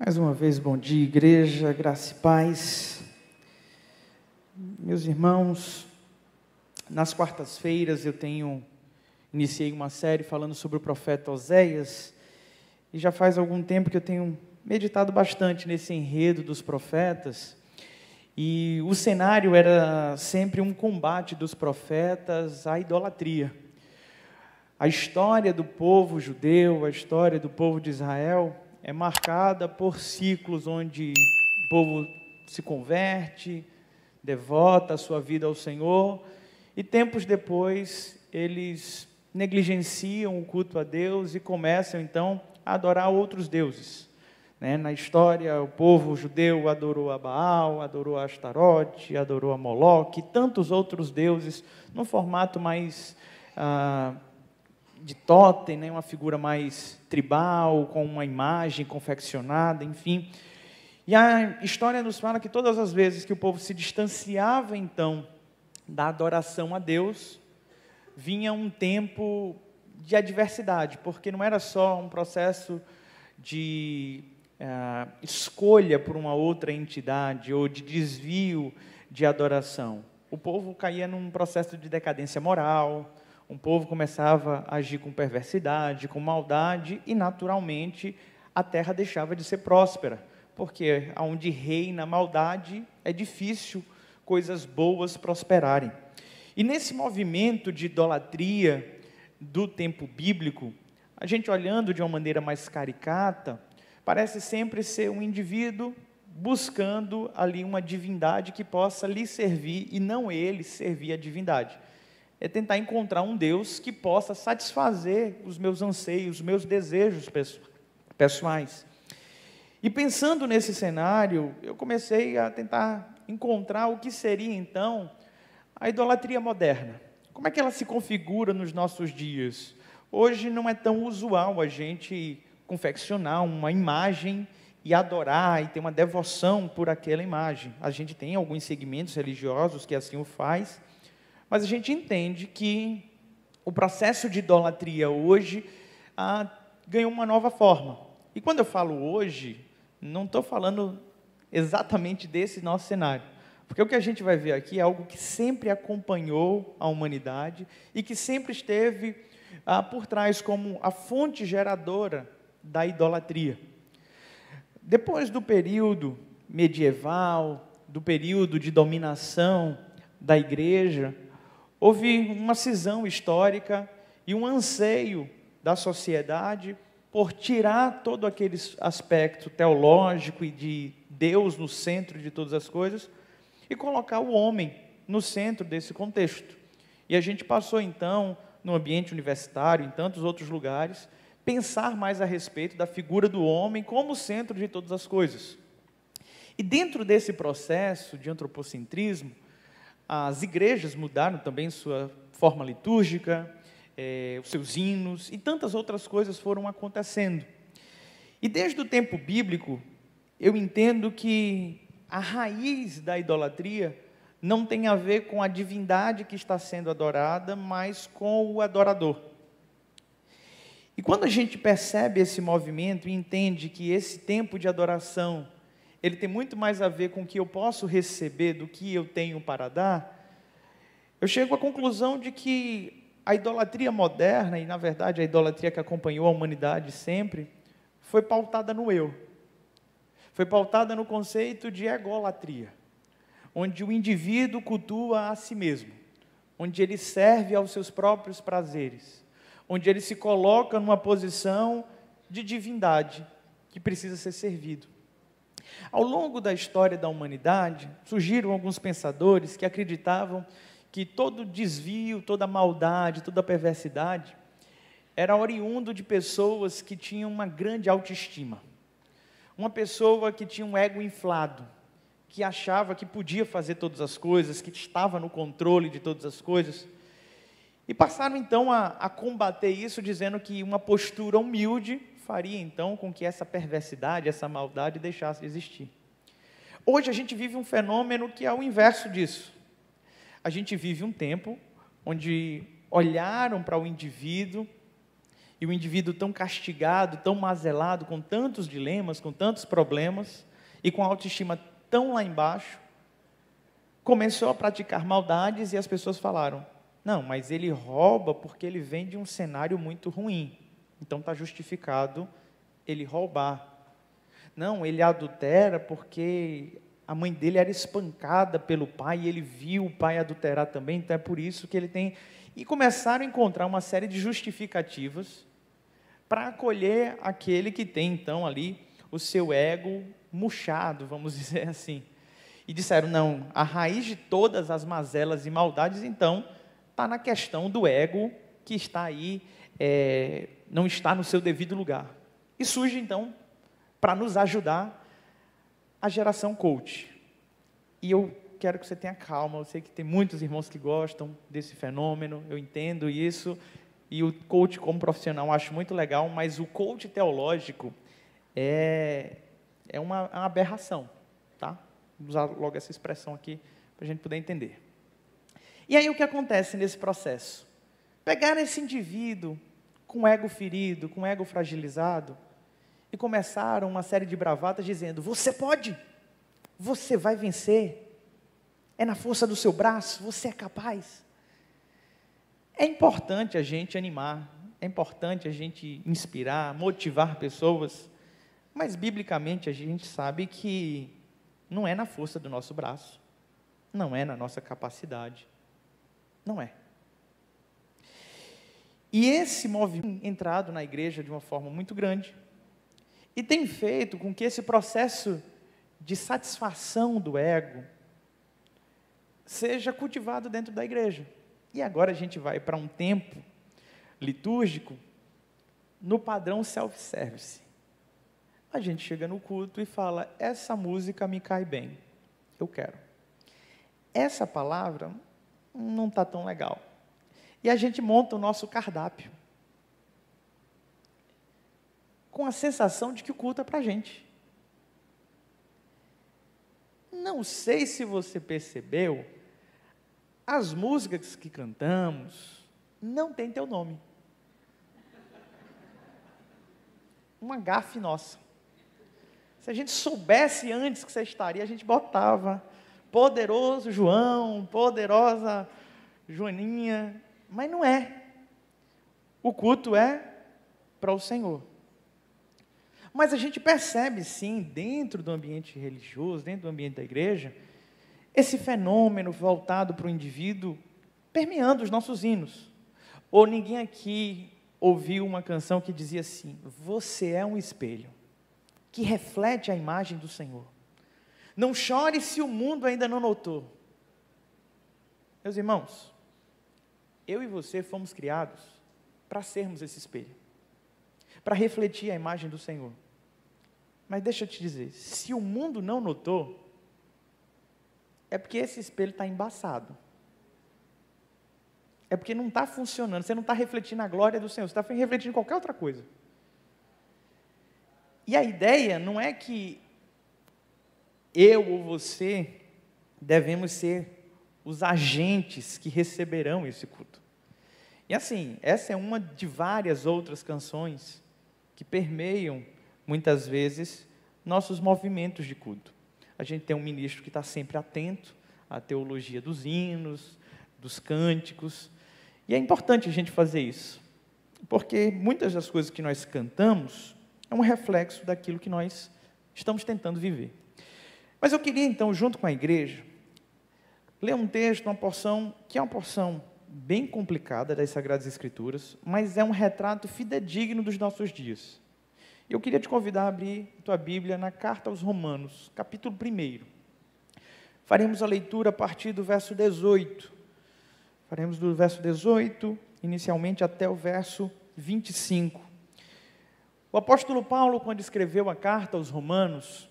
Mais uma vez, bom dia, igreja, graça e paz. Meus irmãos, nas quartas-feiras iniciei uma série falando sobre o profeta Oséias, e já faz algum tempo que eu tenho meditado bastante nesse enredo dos profetas, e o cenário era sempre um combate dos profetas à idolatria. A história do povo judeu, a história do povo de Israel, é marcada por ciclos onde o povo se converte, devota a sua vida ao Senhor, e tempos depois eles negligenciam o culto a Deus e começam então a adorar outros deuses. Na história, o povo judeu adorou a Baal, adorou a Astarote, adorou a Moloque e tantos outros deuses, num formato mais de totem, uma figura mais tribal, com uma imagem confeccionada, enfim. E a história nos fala que todas as vezes que o povo se distanciava, então, da adoração a Deus, vinha um tempo de adversidade, porque não era só um processo de escolha por uma outra entidade, ou de desvio de adoração. O povo caía num processo de decadência moral, um povo começava a agir com perversidade, com maldade, e naturalmente a terra deixava de ser próspera, porque onde reina a maldade é difícil coisas boas prosperarem. E nesse movimento de idolatria do tempo bíblico, a gente olhando de uma maneira mais caricata, parece sempre ser um indivíduo buscando ali uma divindade que possa lhe servir e não ele servir a divindade. É tentar encontrar um Deus que possa satisfazer os meus anseios, os meus desejos pessoais. E pensando nesse cenário, eu comecei a tentar encontrar o que seria, então, a idolatria moderna. Como é que ela se configura nos nossos dias? Hoje não é tão usual a gente confeccionar uma imagem e adorar e ter uma devoção por aquela imagem. A gente tem alguns segmentos religiosos que assim o faz, mas a gente entende que o processo de idolatria hoje ganhou uma nova forma. E quando eu falo hoje, não estou falando exatamente desse nosso cenário. Porque o que a gente vai ver aqui é algo que sempre acompanhou a humanidade e que sempre esteve por trás como a fonte geradora da idolatria. Depois do período medieval, do período de dominação da igreja, houve uma cisão histórica e um anseio da sociedade por tirar todo aquele aspecto teológico e de Deus no centro de todas as coisas e colocar o homem no centro desse contexto. E a gente passou então, no ambiente universitário, em tantos outros lugares, pensar mais a respeito da figura do homem como centro de todas as coisas. E dentro desse processo de antropocentrismo, as igrejas mudaram também sua forma litúrgica, os seus hinos, e tantas outras coisas foram acontecendo. E desde o tempo bíblico, eu entendo que a raiz da idolatria não tem a ver com a divindade que está sendo adorada, mas com o adorador. E quando a gente percebe esse movimento e entende que esse tempo de adoração, ele tem muito mais a ver com o que eu posso receber do que eu tenho para dar, eu chego à conclusão de que a idolatria moderna, e na verdade a idolatria que acompanhou a humanidade sempre, foi pautada no eu. Foi pautada no conceito de egolatria, onde o indivíduo cultua a si mesmo, onde ele serve aos seus próprios prazeres, onde ele se coloca numa posição de divindade que precisa ser servido. Ao longo da história da humanidade, surgiram alguns pensadores que acreditavam que todo desvio, toda maldade, toda perversidade era oriundo de pessoas que tinham uma grande autoestima. Uma pessoa que tinha um ego inflado, que achava que podia fazer todas as coisas, que estava no controle de todas as coisas. E passaram então a combater isso, dizendo que uma postura humilde faria então com que essa perversidade, essa maldade deixasse de existir. Hoje a gente vive um fenômeno que é o inverso disso. A gente vive um tempo onde olharam para o indivíduo e o indivíduo tão castigado, tão mazelado, com tantos dilemas, com tantos problemas, e com a autoestima tão lá embaixo, começou a praticar maldades e as pessoas falaram, não, mas ele rouba porque ele vem de um cenário muito ruim, então está justificado ele roubar. Não, ele adultera porque a mãe dele era espancada pelo pai e ele viu o pai adulterar também, então é por isso que ele tem... E começaram a encontrar uma série de justificativas para acolher aquele que tem, então, ali, o seu ego murchado, vamos dizer assim. E disseram, não, a raiz de todas as mazelas e maldades, então, está na questão do ego que está aí, não está no seu devido lugar. E surge, então, para nos ajudar, a geração coach. E eu quero que você tenha calma, eu sei que tem muitos irmãos que gostam desse fenômeno, eu entendo isso, e o coach como profissional eu acho muito legal, mas o coach teológico é uma aberração, tá? Vou usar logo essa expressão aqui, para a gente poder entender. E aí o que acontece nesse processo? Pegar esse indivíduo com ego ferido, com ego fragilizado, e começaram uma série de bravatas dizendo, você pode, você vai vencer, é na força do seu braço, você é capaz. É importante a gente animar, é importante a gente inspirar, motivar pessoas, mas biblicamente a gente sabe que não é na força do nosso braço, não é na nossa capacidade, não é. E esse movimento tem entrado na igreja de uma forma muito grande, e tem feito com que esse processo de satisfação do ego seja cultivado dentro da igreja. E agora a gente vai para um tempo litúrgico no padrão self-service. A gente chega no culto e fala, essa música me cai bem, eu quero. Essa palavra não está tão legal. E a gente monta o nosso cardápio, com a sensação de que o culto é para a gente. Não sei se você percebeu, as músicas que cantamos não tem teu nome. Uma gafe nossa. Se a gente soubesse antes que você estaria, a gente botava poderoso João, poderosa Joaninha, mas não é. O culto é para o Senhor. Mas a gente percebe sim, dentro do ambiente religioso, dentro do ambiente da igreja, esse fenômeno voltado para o indivíduo, permeando os nossos hinos. Ou ninguém aqui ouviu uma canção que dizia assim, você é um espelho, que reflete a imagem do Senhor. Não chore se o mundo ainda não notou. Meus irmãos, eu e você fomos criados para sermos esse espelho, para refletir a imagem do Senhor. Mas deixa eu te dizer, se o mundo não notou, é porque esse espelho está embaçado. É porque não está funcionando, você não está refletindo a glória do Senhor, você está refletindo qualquer outra coisa. E a ideia não é que eu ou você devemos ser os agentes que receberão esse culto. E assim, essa é uma de várias outras canções que permeiam, muitas vezes, nossos movimentos de culto. A gente tem um ministro que está sempre atento à teologia dos hinos, dos cânticos, e é importante a gente fazer isso, porque muitas das coisas que nós cantamos é um reflexo daquilo que nós estamos tentando viver. Mas eu queria então, junto com a igreja, ler um texto, uma porção, que é uma porção bem complicada das Sagradas Escrituras, mas é um retrato fidedigno dos nossos dias. Eu queria te convidar a abrir a tua Bíblia na Carta aos Romanos, capítulo 1. Faremos a leitura a partir do verso 18. Faremos do verso 18, inicialmente, até o verso 25. O apóstolo Paulo, quando escreveu a carta aos Romanos,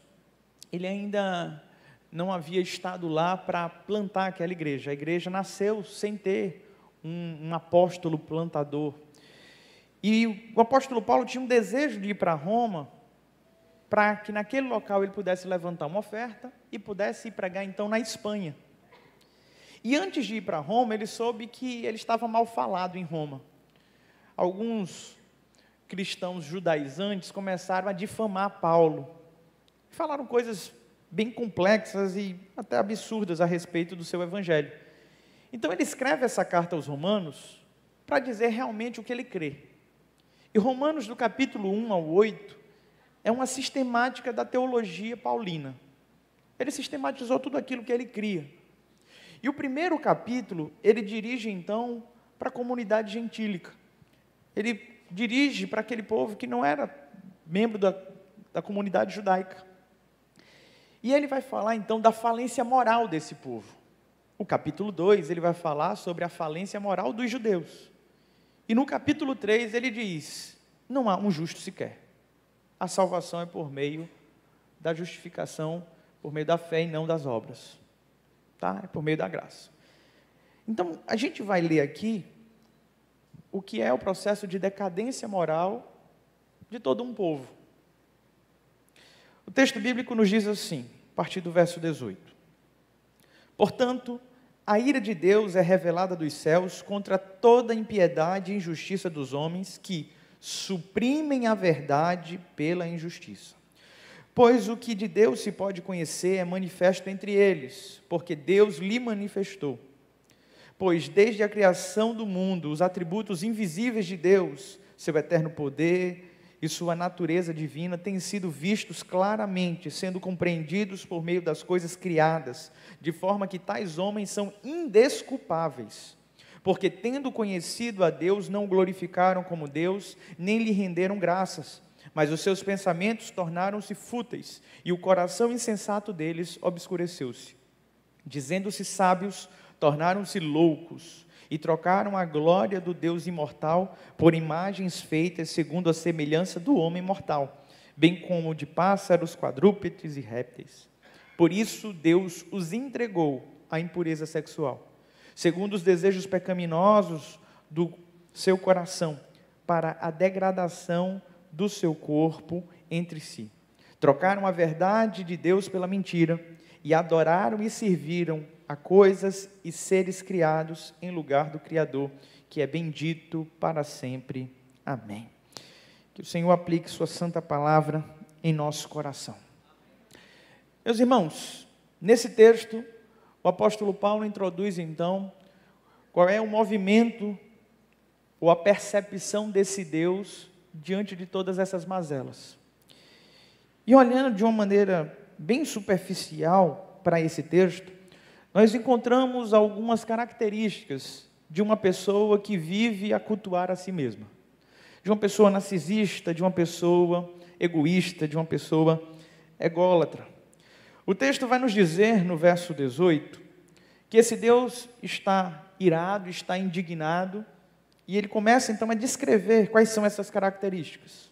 ele ainda não havia estado lá para plantar aquela igreja. A igreja nasceu sem ter um apóstolo plantador. E o apóstolo Paulo tinha um desejo de ir para Roma, para que naquele local ele pudesse levantar uma oferta e pudesse ir pregar então na Espanha. E antes de ir para Roma, ele soube que ele estava mal falado em Roma. Alguns cristãos judaizantes começaram a difamar Paulo. Falaram coisas bem complexas e até absurdas a respeito do seu evangelho. Então ele escreve essa carta aos Romanos para dizer realmente o que ele crê. E Romanos, do capítulo 1 ao 8, é uma sistemática da teologia paulina. Ele sistematizou tudo aquilo que ele cria. E o primeiro capítulo, ele dirige então para a comunidade gentílica. Ele dirige para aquele povo que não era membro da comunidade judaica. E ele vai falar então da falência moral desse povo. O capítulo 2, ele vai falar sobre a falência moral dos judeus. E no capítulo 3 ele diz: não há um justo sequer. A salvação é por meio da justificação, por meio da fé e não das obras. Tá? É por meio da graça. Então, a gente vai ler aqui o que é o processo de decadência moral de todo um povo. O texto bíblico nos diz assim, a partir do verso 18. Portanto, a ira de Deus é revelada dos céus contra toda impiedade e injustiça dos homens que suprimem a verdade pela injustiça. Pois o que de Deus se pode conhecer é manifesto entre eles, porque Deus lhe manifestou. Pois desde a criação do mundo, os atributos invisíveis de Deus, seu eterno poder e sua natureza divina, têm sido vistos claramente, sendo compreendidos por meio das coisas criadas, de forma que tais homens são indesculpáveis, porque tendo conhecido a Deus, não o glorificaram como Deus, nem lhe renderam graças, mas os seus pensamentos tornaram-se fúteis, e o coração insensato deles obscureceu-se. Dizendo-se sábios, tornaram-se loucos, e trocaram a glória do Deus imortal por imagens feitas segundo a semelhança do homem mortal, bem como de pássaros, quadrúpedes e répteis. Por isso Deus os entregou à impureza sexual, segundo os desejos pecaminosos do seu coração, para a degradação do seu corpo entre si. Trocaram a verdade de Deus pela mentira, e adoraram e serviram a coisas e seres criados em lugar do Criador, que é bendito para sempre. Amém. Que o Senhor aplique sua santa palavra em nosso coração. Meus irmãos, nesse texto, o apóstolo Paulo introduz então qual é o movimento ou a percepção desse Deus diante de todas essas mazelas. E olhando de uma maneira bem superficial para esse texto, nós encontramos algumas características de uma pessoa que vive a cultuar a si mesma. De uma pessoa narcisista, de uma pessoa egoísta, de uma pessoa ególatra. O texto vai nos dizer, no verso 18, que esse Deus está irado, está indignado, e ele começa então a descrever quais são essas características.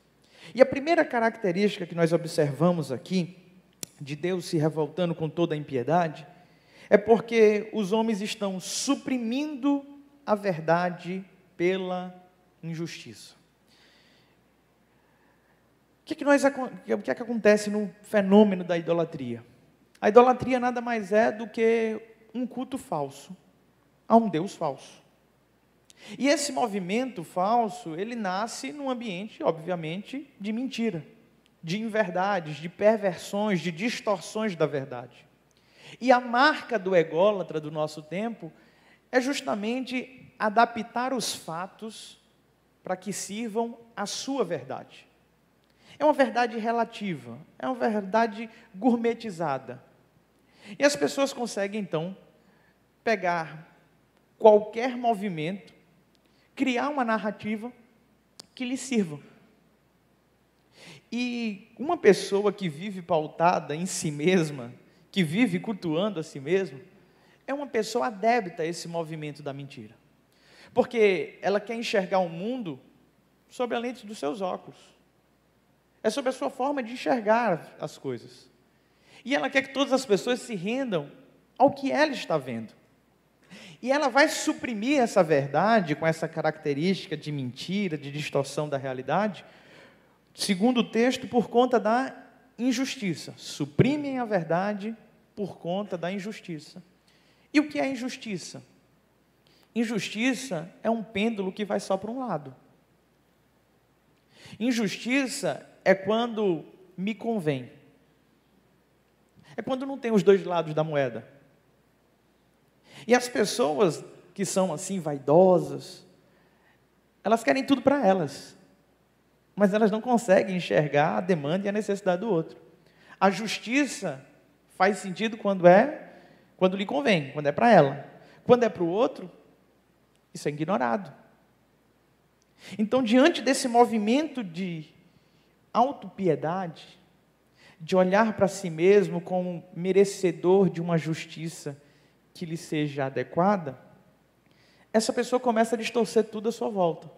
E a primeira característica que nós observamos aqui, de Deus se revoltando com toda a impiedade, é porque os homens estão suprimindo a verdade pela injustiça. O que acontece no fenômeno da idolatria? A idolatria nada mais é do que um culto falso a um Deus falso. E esse movimento falso, ele nasce num ambiente, obviamente, de mentira, de inverdades, de perversões, de distorções da verdade. E a marca do ególatra do nosso tempo é justamente adaptar os fatos para que sirvam à sua verdade. É uma verdade relativa, é uma verdade gourmetizada. E as pessoas conseguem, então, pegar qualquer movimento, criar uma narrativa que lhe sirva. E uma pessoa que vive pautada em si mesma, que vive cultuando a si mesma, é uma pessoa adepta a esse movimento da mentira. Porque ela quer enxergar o mundo sob a lente dos seus óculos. É sobre a sua forma de enxergar as coisas. E ela quer que todas as pessoas se rendam ao que ela está vendo. E ela vai suprimir essa verdade com essa característica de mentira, de distorção da realidade, segundo o texto, por conta da injustiça. Suprimem a verdade por conta da injustiça. E o que é injustiça? Injustiça é um pêndulo que vai só para um lado. Injustiça é quando me convém. É quando não tem os dois lados da moeda. E as pessoas que são assim vaidosas, elas querem tudo para elas, mas elas não conseguem enxergar a demanda e a necessidade do outro. A justiça faz sentido quando lhe convém, quando é para ela. Quando é para o outro, isso é ignorado. Então, diante desse movimento de autopiedade, de olhar para si mesmo como merecedor de uma justiça que lhe seja adequada, essa pessoa começa a distorcer tudo à sua volta.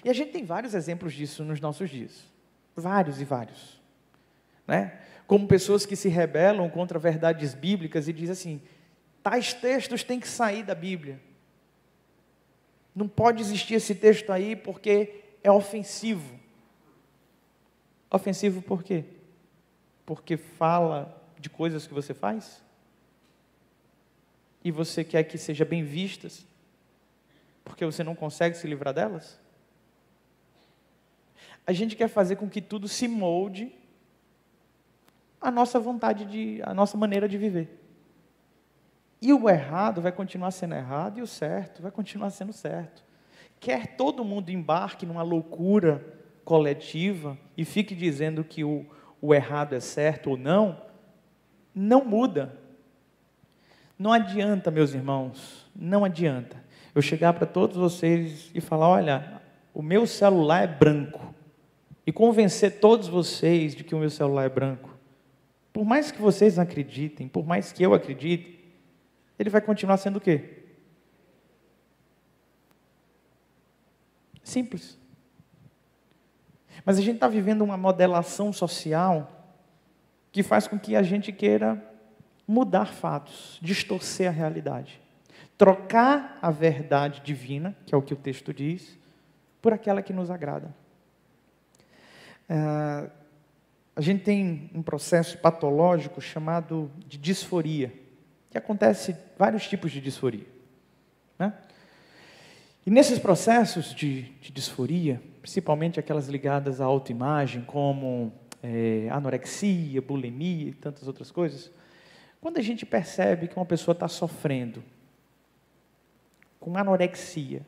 E a gente tem vários exemplos disso nos nossos dias. Vários e vários. Né? Como pessoas que se rebelam contra verdades bíblicas e dizem assim, tais textos têm que sair da Bíblia. Não pode existir esse texto aí porque é ofensivo. Ofensivo por quê? Porque fala de coisas que você faz? E você quer que sejam bem vistas? Porque você não consegue se livrar delas? A gente quer fazer com que tudo se molde à nossa vontade, à nossa maneira de viver. E o errado vai continuar sendo errado e o certo vai continuar sendo certo. Quer todo mundo embarque numa loucura coletiva e fique dizendo que o errado é certo ou não, não muda. Não adianta, meus irmãos, não adianta eu chegar para todos vocês e falar, olha, o meu celular é branco, e convencer todos vocês de que o meu celular é branco. Por mais que vocês acreditem, por mais que eu acredite, ele vai continuar sendo o quê? Simples. Mas a gente está vivendo uma modelação social que faz com que a gente queira mudar fatos, distorcer a realidade. Trocar a verdade divina, que é o que o texto diz, por aquela que nos agrada. A gente tem um processo patológico chamado de disforia, que acontece vários tipos de disforia. Né? E nesses processos de disforia, principalmente aquelas ligadas à autoimagem, como anorexia, bulimia e tantas outras coisas, quando a gente percebe que uma pessoa está sofrendo com anorexia,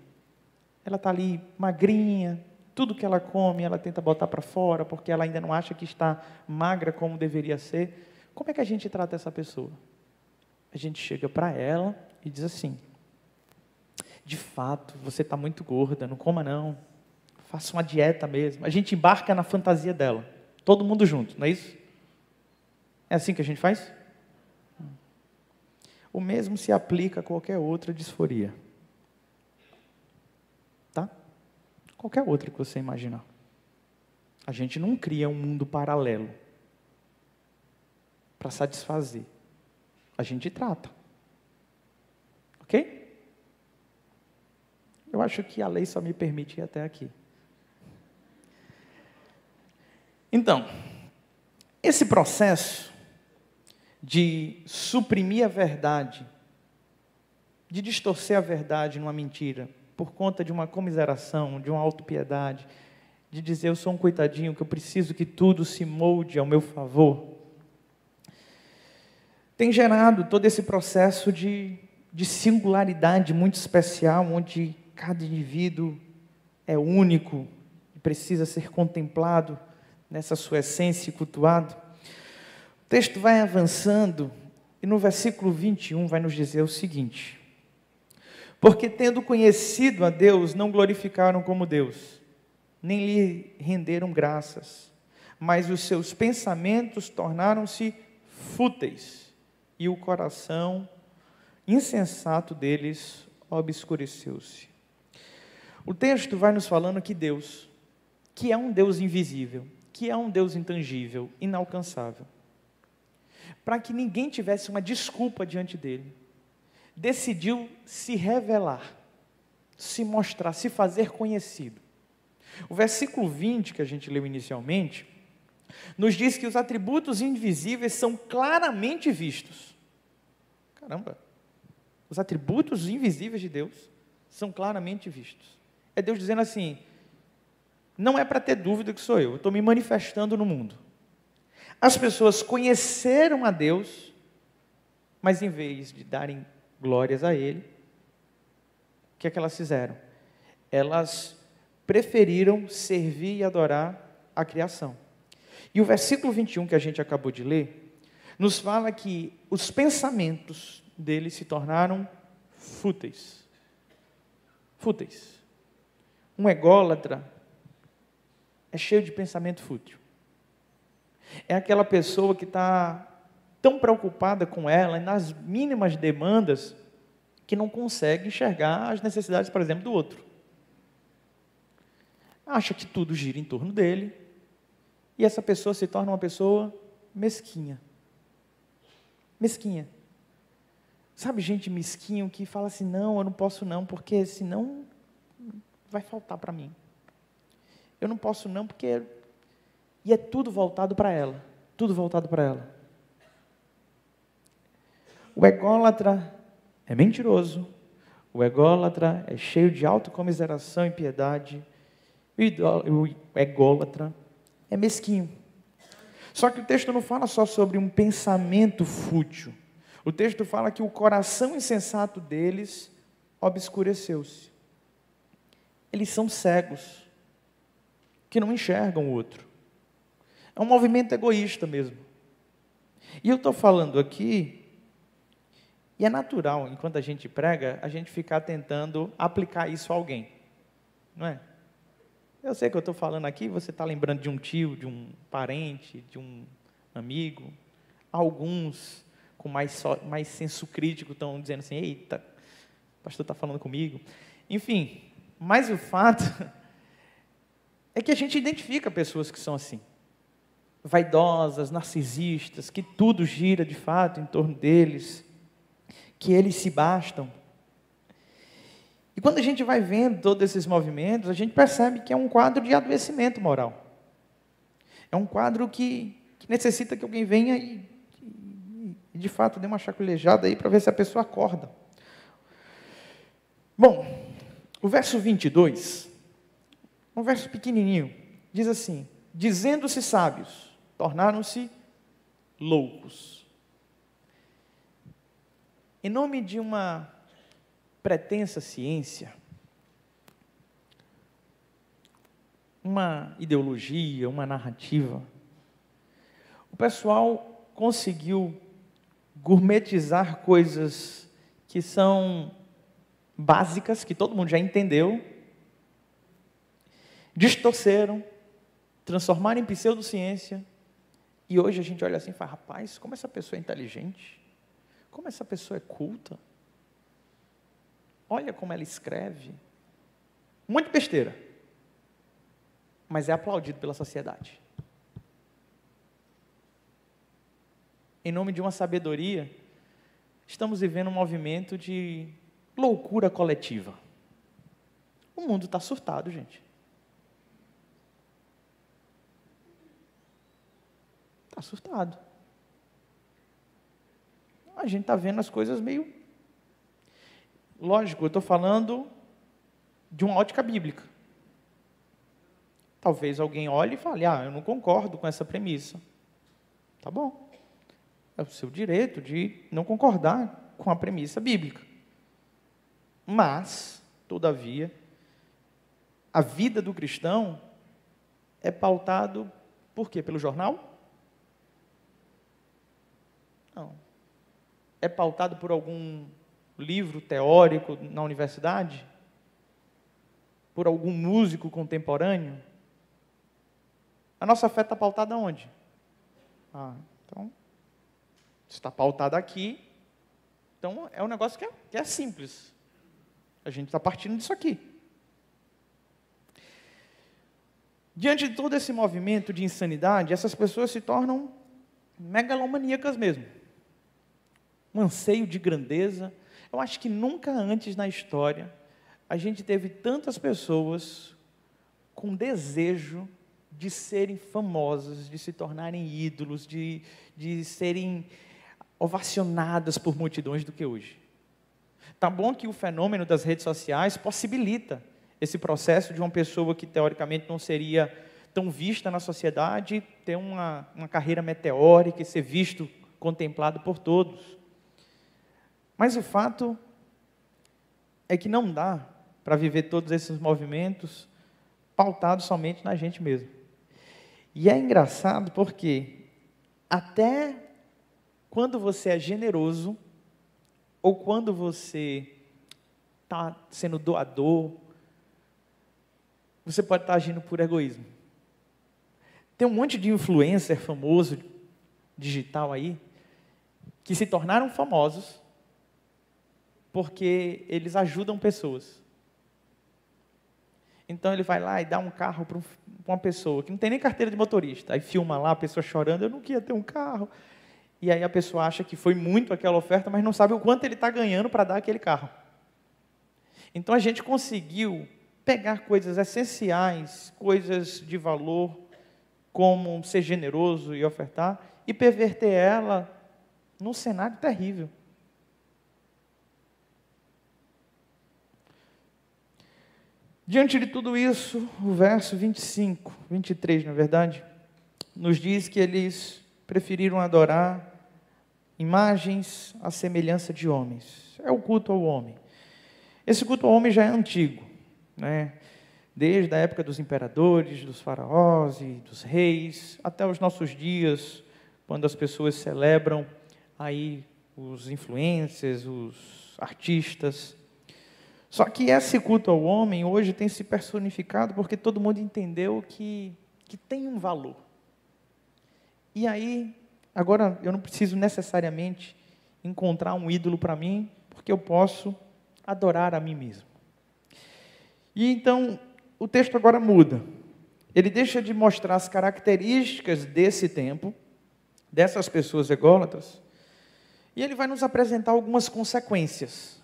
ela está ali magrinha, tudo que ela come ela tenta botar para fora, porque ela ainda não acha que está magra como deveria ser, como é que a gente trata essa pessoa? A gente chega para ela e diz assim, de fato, você está muito gorda, não coma não, faça uma dieta mesmo. A gente embarca na fantasia dela, todo mundo junto, não é isso? É assim que a gente faz? O mesmo se aplica a qualquer outra disforia. Tá? Qualquer outra que você imaginar. A gente não cria um mundo paralelo para satisfazer. A gente trata. Ok? Eu acho que a lei só me permite ir até aqui. Então, esse processo de suprimir a verdade, de distorcer a verdade numa mentira, por conta de uma comiseração, de uma autopiedade, de dizer eu sou um coitadinho, que eu preciso que tudo se molde ao meu favor, tem gerado todo esse processo de singularidade muito especial, onde cada indivíduo é único, e precisa ser contemplado nessa sua essência e cultuado. O texto vai avançando, e no versículo 21 vai nos dizer o seguinte, porque tendo conhecido a Deus, não glorificaram como Deus, nem lhe renderam graças, mas os seus pensamentos tornaram-se fúteis, e o coração insensato deles obscureceu-se. O texto vai nos falando que Deus, que é um Deus invisível, que é um Deus intangível, inalcançável, para que ninguém tivesse uma desculpa diante dele, decidiu se revelar, se mostrar, se fazer conhecido. O versículo 20, que a gente leu inicialmente, nos diz que os atributos invisíveis são claramente vistos. Caramba! Os atributos invisíveis de Deus são claramente vistos. É Deus dizendo assim, não é para ter dúvida que sou eu estou me manifestando no mundo. As pessoas conheceram a Deus, mas em vez de darem glórias a Ele, o que é que elas fizeram? Elas preferiram servir e adorar a criação. E o versículo 21 que a gente acabou de ler, nos fala que os pensamentos deles se tornaram fúteis. Fúteis. Um ególatra é cheio de pensamento fútil. É aquela pessoa que está tão preocupada com ela, nas mínimas demandas, que não consegue enxergar as necessidades, por exemplo, do outro. Acha que tudo gira em torno dele, e essa pessoa se torna uma pessoa mesquinha. Mesquinha. Sabe gente mesquinho que fala assim, não, eu não posso não, porque senão vai faltar para mim. Eu não posso não, porque... E é tudo voltado para ela. Tudo voltado para ela. O ególatra é mentiroso. O ególatra é cheio de autocomiseração e piedade. O ególatra é mesquinho. Só que o texto não fala só sobre um pensamento fútil. O texto fala que o coração insensato deles obscureceu-se. Eles são cegos, que não enxergam o outro. É um movimento egoísta mesmo. E eu estou falando aqui, e é natural, enquanto a gente prega, a gente ficar tentando aplicar isso a alguém. Não é? Eu sei que eu estou falando aqui, você está lembrando de um tio, de um parente, de um amigo. Alguns, com mais senso crítico, estão dizendo assim, eita, o pastor está falando comigo. Enfim, mas o fato é que a gente identifica pessoas que são assim. Vaidosas, narcisistas, que tudo gira de fato em torno deles, que eles se bastam. E quando a gente vai vendo todos esses movimentos, a gente percebe que é um quadro de adoecimento moral. É um quadro que necessita que alguém venha e de fato dê uma chacoalhada aí para ver se a pessoa acorda. Bom, o verso 22, um verso pequenininho, diz assim, dizendo-se sábios, tornaram-se loucos. Em nome de uma pretensa ciência, uma ideologia, uma narrativa, o pessoal conseguiu gourmetizar coisas que são básicas, que todo mundo já entendeu, distorceram, transformaram em pseudociência, e hoje a gente olha assim e fala, rapaz, como essa pessoa é inteligente, como essa pessoa é culta, olha como ela escreve, muito besteira, mas é aplaudido pela sociedade. Em nome de uma sabedoria, estamos vivendo um movimento de loucura coletiva. O mundo está surtado, gente. Está surtado. A gente está vendo as coisas meio... Lógico, eu estou falando de uma ótica bíblica. Talvez alguém olhe e fale, eu não concordo com essa premissa. Tá bom. É o seu direito de não concordar com a premissa bíblica. Mas, todavia, a vida do cristão é pautado por quê? Pelo jornal? Não. É pautado por algum livro teórico na universidade? Por algum músico contemporâneo? A nossa fé está pautada onde? Então, está pautada aqui, então é um negócio que é simples. A gente está partindo disso aqui. Diante de todo esse movimento de insanidade, essas pessoas se tornam megalomaníacas mesmo. Um anseio de grandeza. Eu acho que nunca antes na história a gente teve tantas pessoas com desejo de serem famosas, de se tornarem ídolos, de serem ovacionadas por multidões do que hoje. Tá bom que o fenômeno das redes sociais possibilita esse processo de uma pessoa que teoricamente não seria tão vista na sociedade, ter uma carreira meteórica e ser visto, contemplado por todos. Mas o fato é que não dá para viver todos esses movimentos pautados somente na gente mesmo. E é engraçado porque até quando você é generoso, ou quando você está sendo doador, você pode estar agindo por egoísmo. Tem um monte de influencer famoso, digital aí, que se tornaram famosos porque eles ajudam pessoas. Então ele vai lá e dá um carro para uma pessoa que não tem nem carteira de motorista. Aí filma lá a pessoa chorando, eu não queria ter um carro. E aí a pessoa acha que foi muito aquela oferta, mas não sabe o quanto ele está ganhando para dar aquele carro. Então a gente conseguiu pegar coisas essenciais, coisas de valor, como ser generoso e ofertar, e perverter ela num cenário terrível. Diante de tudo isso, o verso 25, 23, na verdade, nos diz que eles preferiram adorar imagens à semelhança de homens. É o culto ao homem. Esse culto ao homem já é antigo, né? Desde a época dos imperadores, dos faraós e dos reis, até os nossos dias, quando as pessoas celebram aí os influencers, os artistas. Só que esse culto ao homem hoje tem se personificado porque todo mundo entendeu que tem um valor. E aí, agora eu não preciso necessariamente encontrar um ídolo para mim, porque eu posso adorar a mim mesmo. E então, o texto agora muda. Ele deixa de mostrar as características desse tempo, dessas pessoas ególatras, e ele vai nos apresentar algumas consequências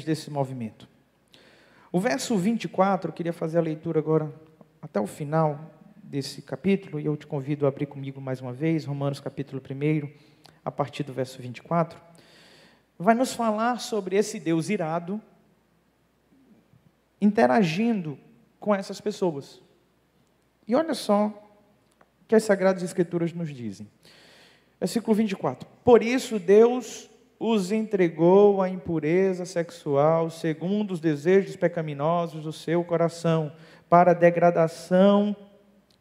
desse movimento. O verso 24, eu queria fazer a leitura agora até o final desse capítulo, e eu te convido a abrir comigo mais uma vez, Romanos capítulo 1, a partir do verso 24, vai nos falar sobre esse Deus irado, interagindo com essas pessoas. E olha só o que as Sagradas Escrituras nos dizem. Versículo 24. Por isso Deus os entregou à impureza sexual, segundo os desejos pecaminosos do seu coração, para a degradação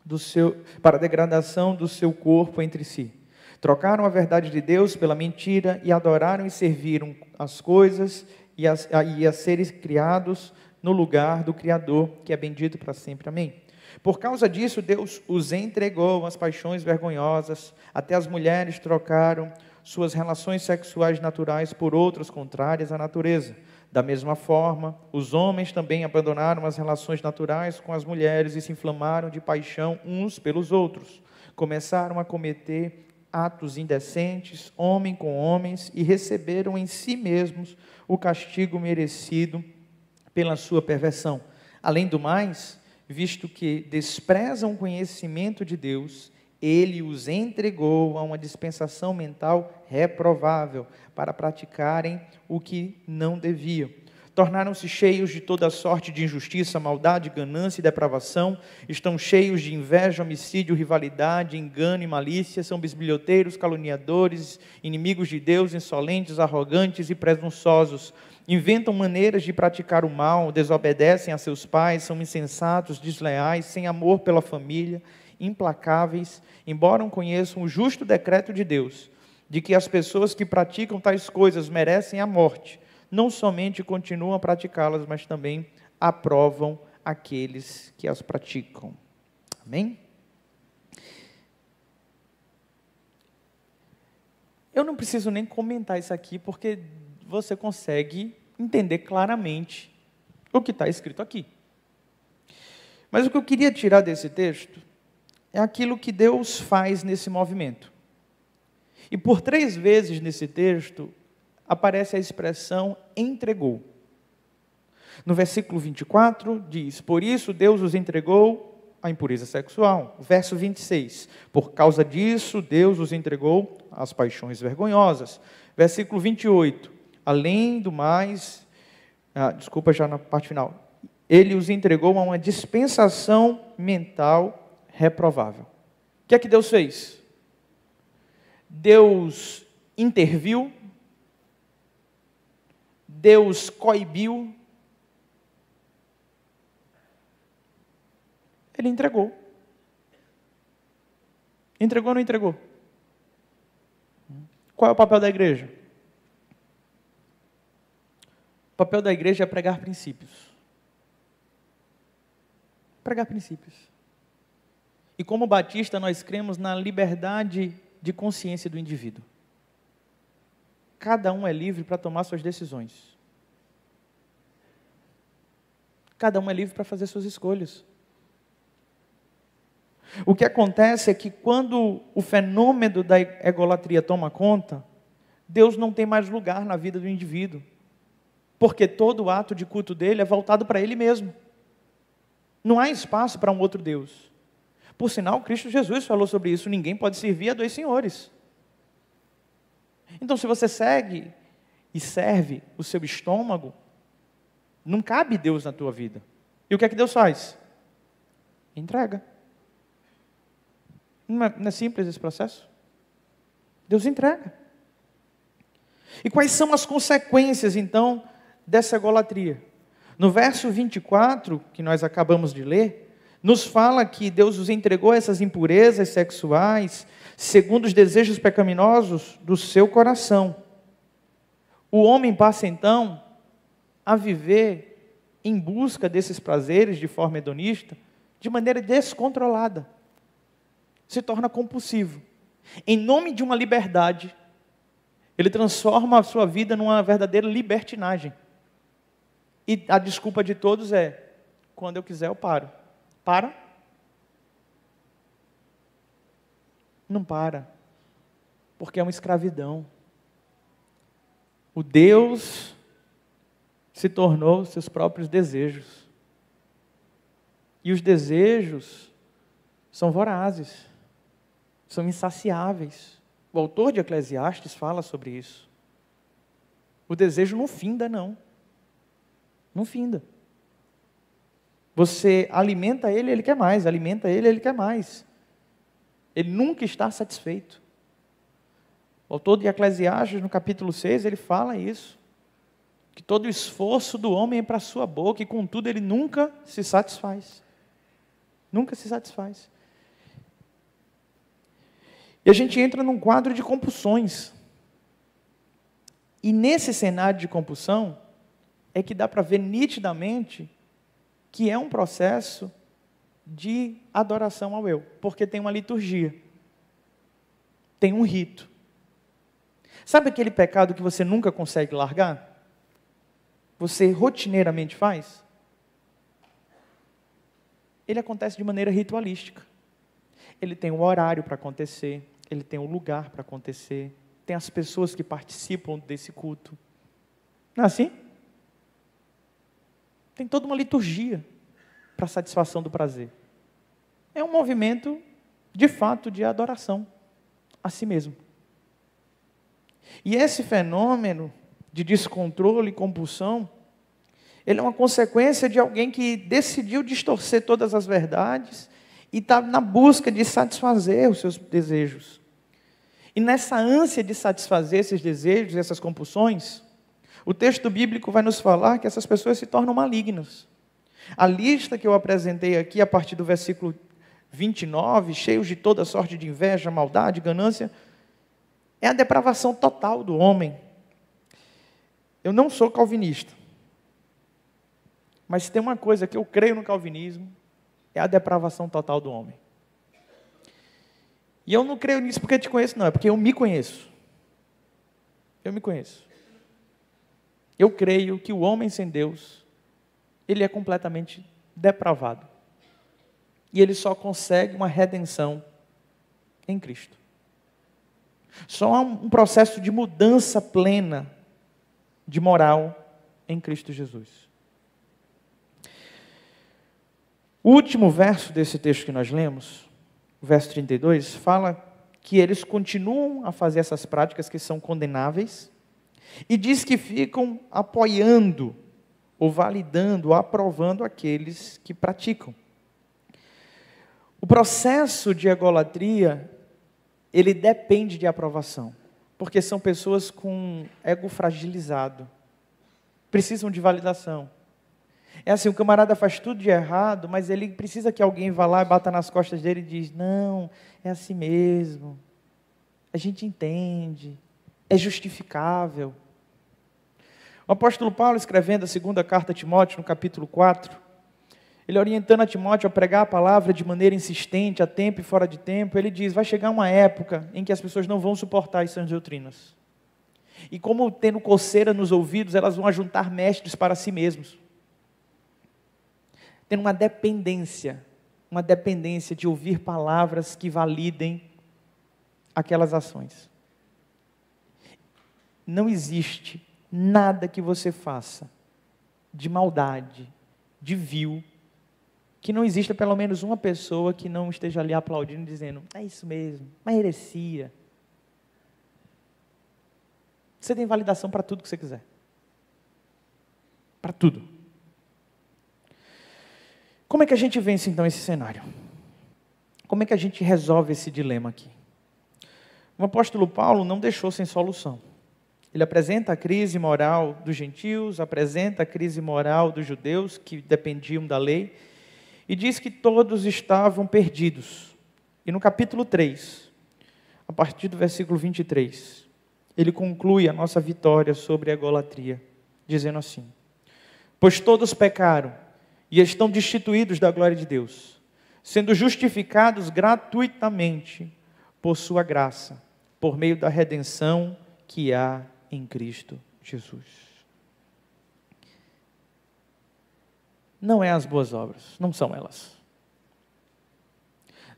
do seu corpo entre si. Trocaram a verdade de Deus pela mentira e adoraram e serviram as coisas e a seres criados no lugar do Criador, que é bendito para sempre. Amém. Por causa disso, Deus os entregou às paixões vergonhosas, até as mulheres trocaram suas relações sexuais naturais por outras contrárias à natureza. Da mesma forma, os homens também abandonaram as relações naturais com as mulheres e se inflamaram de paixão uns pelos outros. Começaram a cometer atos indecentes, homem com homens, e receberam em si mesmos o castigo merecido pela sua perversão. Além do mais, visto que desprezam o conhecimento de Deus, Ele os entregou a uma dispensação mental reprovável, para praticarem o que não deviam. Tornaram-se cheios de toda sorte de injustiça, maldade, ganância e depravação, estão cheios de inveja, homicídio, rivalidade, engano e malícia, são bisbilhoteiros, caluniadores, inimigos de Deus, insolentes, arrogantes e presunçosos, inventam maneiras de praticar o mal, desobedecem a seus pais, são insensatos, desleais, sem amor pela família, implacáveis, embora conheçam o justo decreto de Deus, de que as pessoas que praticam tais coisas merecem a morte, não somente continuam a praticá-las, mas também aprovam aqueles que as praticam. Amém? Eu não preciso nem comentar isso aqui, porque você consegue entender claramente o que está escrito aqui. Mas o que eu queria tirar desse texto é aquilo que Deus faz nesse movimento. E por 3 vezes nesse texto, aparece a expressão entregou. No versículo 24 diz, por isso Deus os entregou à impureza sexual. Verso 26, por causa disso Deus os entregou às paixões vergonhosas. Versículo 28, além do mais, já na parte final, ele os entregou a uma dispensação mental reprovável. O que é que Deus fez? Deus interviu, Deus coibiu, ele entregou. Entregou ou não entregou? Qual é o papel da igreja? O papel da igreja é pregar princípios. Pregar princípios. E como batista, nós cremos na liberdade de consciência do indivíduo. Cada um é livre para tomar suas decisões. Cada um é livre para fazer suas escolhas. O que acontece é que quando o fenômeno da egolatria toma conta, Deus não tem mais lugar na vida do indivíduo. Porque todo o ato de culto dele é voltado para ele mesmo. Não há espaço para um outro Deus. Por sinal, Cristo Jesus falou sobre isso. Ninguém pode servir a dois senhores. Então, se você segue e serve o seu estômago, não cabe Deus na tua vida. E o que é que Deus faz? Entrega. Não é simples esse processo? Deus entrega. E quais são as consequências, então, dessa egolatria? No verso 24, que nós acabamos de ler, nos fala que Deus os entregou a essas impurezas sexuais, segundo os desejos pecaminosos do seu coração. O homem passa, então, a viver em busca desses prazeres de forma hedonista, de maneira descontrolada. Se torna compulsivo. Em nome de uma liberdade, ele transforma a sua vida numa verdadeira libertinagem. E a desculpa de todos é: quando eu quiser eu paro. Para? Não para. Porque é uma escravidão. O Deus se tornou seus próprios desejos. E os desejos são vorazes. São insaciáveis. O autor de Eclesiastes fala sobre isso. O desejo não finda, não. Não finda. Você alimenta ele, ele quer mais. Alimenta ele, ele quer mais. Ele nunca está satisfeito. O autor de Eclesiastes, no capítulo 6, ele fala isso. Que todo o esforço do homem é para a sua boca e, contudo, ele nunca se satisfaz. Nunca se satisfaz. E a gente entra num quadro de compulsões. E nesse cenário de compulsão, é que dá para ver nitidamente que é um processo de adoração ao eu. Porque tem uma liturgia. Tem um rito. Sabe aquele pecado que você nunca consegue largar? Você rotineiramente faz? Ele acontece de maneira ritualística. Ele tem um horário para acontecer. Ele tem um lugar para acontecer. Tem as pessoas que participam desse culto. Não é assim? Tem toda uma liturgia para a satisfação do prazer. É um movimento, de fato, de adoração a si mesmo. E esse fenômeno de descontrole e compulsão, ele é uma consequência de alguém que decidiu distorcer todas as verdades e está na busca de satisfazer os seus desejos. E nessa ânsia de satisfazer esses desejos, essas compulsões, o texto bíblico vai nos falar que essas pessoas se tornam malignas. A lista que eu apresentei aqui, a partir do versículo 29, cheios de toda sorte de inveja, maldade, ganância, é a depravação total do homem. Eu não sou calvinista, mas tem uma coisa que eu creio no calvinismo, é a depravação total do homem. E eu não creio nisso porque eu te conheço, não, é porque eu me conheço. Eu me conheço. Eu creio que o homem sem Deus, ele é completamente depravado. E ele só consegue uma redenção em Cristo. Só há um processo de mudança plena de moral em Cristo Jesus. O último verso desse texto que nós lemos, o verso 32, fala que eles continuam a fazer essas práticas que são condenáveis, e diz que ficam apoiando ou validando, ou aprovando aqueles que praticam. O processo de egolatria, ele depende de aprovação, porque são pessoas com ego fragilizado, precisam de validação. É assim, o camarada faz tudo de errado, mas ele precisa que alguém vá lá e bata nas costas dele e diz, não, é assim mesmo, a gente entende, é justificável. O apóstolo Paulo, escrevendo a segunda carta a Timóteo, no capítulo 4, ele orientando a Timóteo a pregar a palavra de maneira insistente, a tempo e fora de tempo, ele diz, vai chegar uma época em que as pessoas não vão suportar as sãs doutrinas. E como tendo coceira nos ouvidos, elas vão ajuntar mestres para si mesmos. Tendo uma dependência de ouvir palavras que validem aquelas ações. Não existe nada que você faça de maldade, de vil, que não exista pelo menos uma pessoa que não esteja ali aplaudindo e dizendo, é isso mesmo, uma heresia. Você tem validação para tudo que você quiser. Para tudo. Como é que a gente vence então esse cenário? Como é que a gente resolve esse dilema aqui? O apóstolo Paulo não deixou sem solução. Ele apresenta a crise moral dos gentios, apresenta a crise moral dos judeus que dependiam da lei, e diz que todos estavam perdidos. E no capítulo 3, a partir do versículo 23, ele conclui a nossa vitória sobre a egolatria, dizendo assim, pois todos pecaram e estão destituídos da glória de Deus, sendo justificados gratuitamente por sua graça, por meio da redenção que há em Cristo Jesus. Não é as boas obras, não são elas.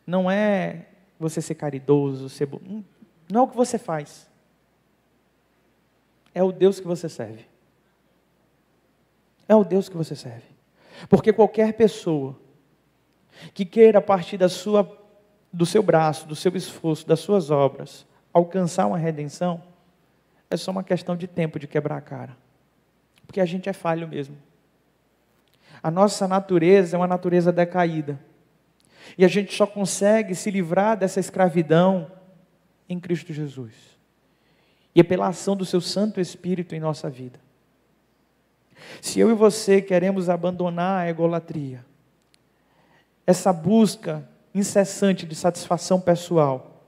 Não é você ser caridoso, ser bom. Não é o que você faz. É o Deus que você serve. É o Deus que você serve. Porque qualquer pessoa que queira, a partir do seu braço, do seu esforço, das suas obras, alcançar uma redenção, é só uma questão de tempo de quebrar a cara. Porque a gente é falho mesmo. A nossa natureza é uma natureza decaída. E a gente só consegue se livrar dessa escravidão em Cristo Jesus. E é pela ação do seu Santo Espírito em nossa vida. Se eu e você queremos abandonar a egolatria, essa busca incessante de satisfação pessoal,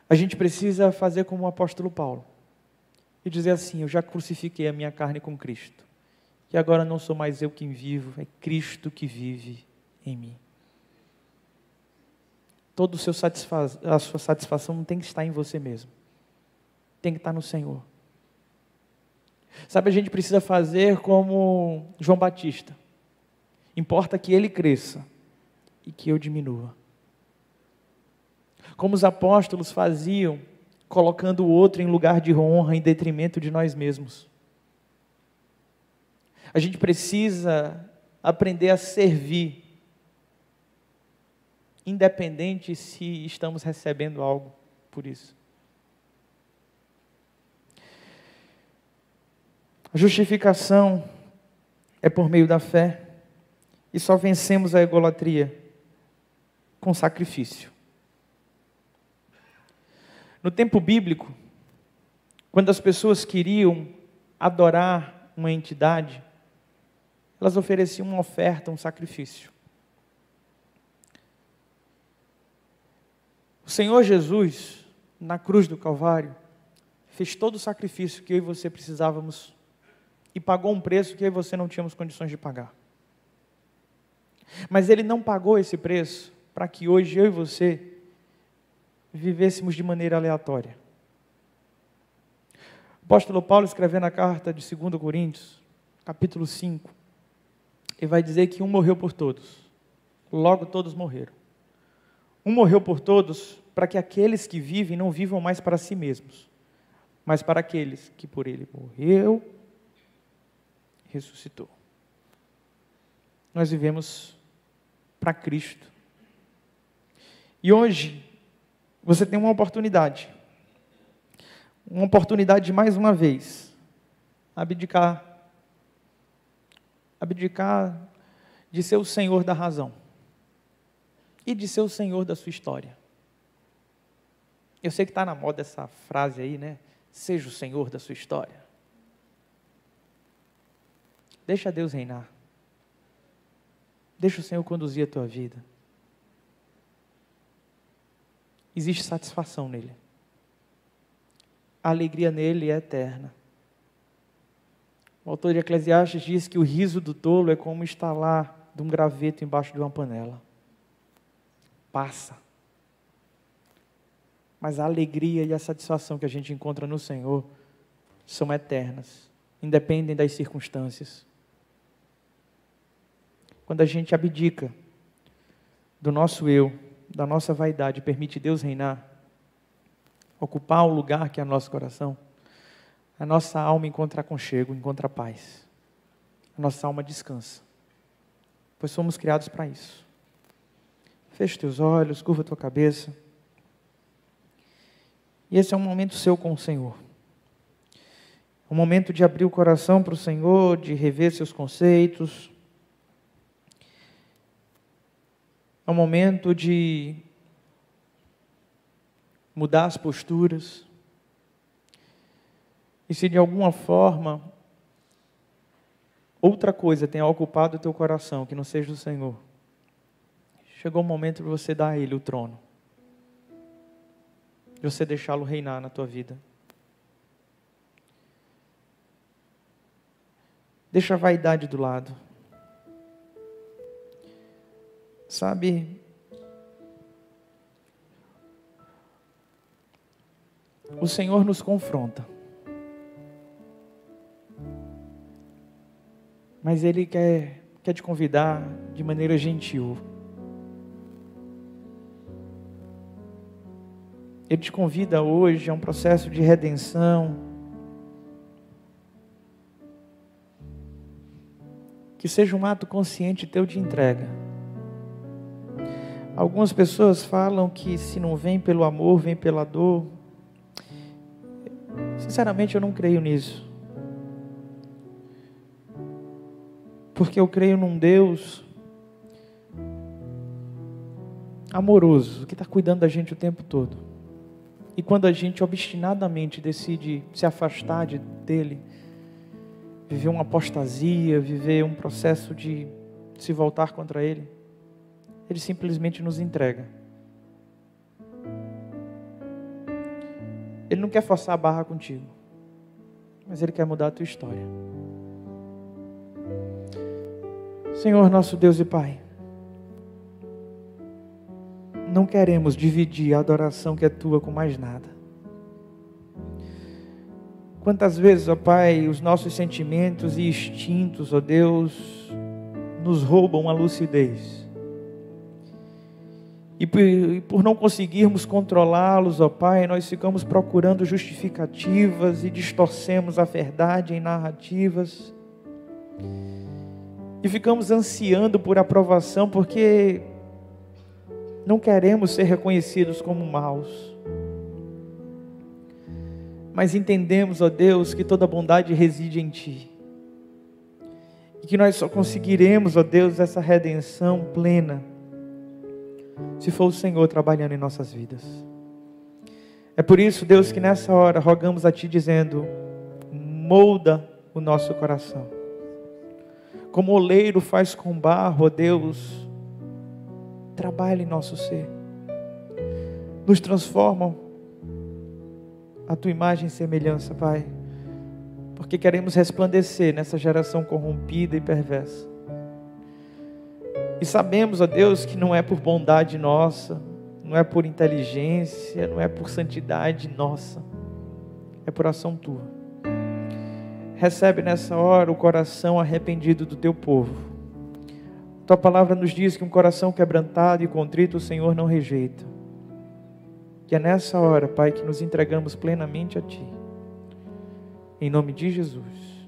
a gente precisa fazer como o apóstolo Paulo. E dizer assim, eu já crucifiquei a minha carne com Cristo. E agora não sou mais eu quem vivo, é Cristo que vive em mim. A sua satisfação não tem que estar em você mesmo. Tem que estar no Senhor. Sabe, a gente precisa fazer como João Batista. Importa que ele cresça e que eu diminua. Como os apóstolos faziam, colocando o outro em lugar de honra em detrimento de nós mesmos. A gente precisa aprender a servir, independente se estamos recebendo algo por isso. A justificação é por meio da fé, e só vencemos a egolatria com sacrifício. No tempo bíblico, quando as pessoas queriam adorar uma entidade, elas ofereciam uma oferta, um sacrifício. O Senhor Jesus, na cruz do Calvário, fez todo o sacrifício que eu e você precisávamos e pagou um preço que eu e você não tínhamos condições de pagar. Mas Ele não pagou esse preço para que hoje eu e você vivêssemos de maneira aleatória. O apóstolo Paulo, escrevendo a carta de 2 Coríntios, capítulo 5, ele vai dizer que um morreu por todos, logo todos morreram. Um morreu por todos para que aqueles que vivem não vivam mais para si mesmos, mas para aqueles que por ele morreu, ressuscitou. Nós vivemos para Cristo. E hoje, você tem uma oportunidade de mais uma vez, abdicar abdicar de ser o senhor da razão e de ser o senhor da sua história. Eu sei que está na moda essa frase aí, né? Seja o senhor da sua história. Deixa Deus reinar. Deixa o Senhor conduzir a tua vida. Existe satisfação nele. A alegria nele é eterna. O autor de Eclesiastes diz que o riso do tolo é como estalar de um graveto embaixo de uma panela. Passa. Mas a alegria e a satisfação que a gente encontra no Senhor são eternas, independem das circunstâncias. Quando a gente abdica do nosso eu, da nossa vaidade, permite Deus reinar, ocupar o lugar que é o nosso coração, a nossa alma encontra aconchego, encontra paz. A nossa alma descansa, pois somos criados para isso. Feche teus olhos, curva tua cabeça. E esse é um momento seu com o Senhor. Um momento de abrir o coração para o Senhor, de rever seus conceitos. É um momento de mudar as posturas. E se de alguma forma outra coisa tenha ocupado o teu coração, que não seja o Senhor, chegou o momento de você dar a Ele o trono. De você deixá-lo reinar na tua vida. Deixa a vaidade do lado. Sabe, o Senhor nos confronta. Mas Ele quer te convidar de maneira gentil. Ele te convida hoje a um processo de redenção. Que seja um ato consciente teu de entrega. Algumas pessoas falam que se não vem pelo amor, vem pela dor. Sinceramente, eu não creio nisso. Porque eu creio num Deus amoroso, que está cuidando da gente o tempo todo. E quando a gente obstinadamente decide se afastar dele, viver uma apostasia, viver um processo de se voltar contra ele, ele simplesmente nos entrega. Ele não quer forçar a barra contigo, mas ele quer mudar a tua história. Senhor, nosso Deus e Pai, não queremos dividir a adoração que é tua com mais nada. Quantas vezes, ó Pai, os nossos sentimentos e instintos, ó Deus, nos roubam a lucidez. E por não conseguirmos controlá-los, ó Pai, nós ficamos procurando justificativas e distorcemos a verdade em narrativas. E ficamos ansiando por aprovação, porque não queremos ser reconhecidos como maus. Mas entendemos, ó Deus, que toda bondade reside em Ti. E que nós só conseguiremos, ó Deus, essa redenção plena, se for o Senhor trabalhando em nossas vidas. É por isso, Deus, que nessa hora rogamos a Ti dizendo: molda o nosso coração. Como o oleiro faz com barro, ó Deus, trabalha em nosso ser. Nos transforma a Tua imagem e semelhança, Pai. Porque queremos resplandecer nessa geração corrompida e perversa. E sabemos, ó Deus, que não é por bondade nossa, não é por inteligência, não é por santidade nossa, é por ação Tua. Recebe nessa hora o coração arrependido do Teu povo. Tua palavra nos diz que um coração quebrantado e contrito o Senhor não rejeita. Que é nessa hora, Pai, que nos entregamos plenamente a Ti. Em nome de Jesus.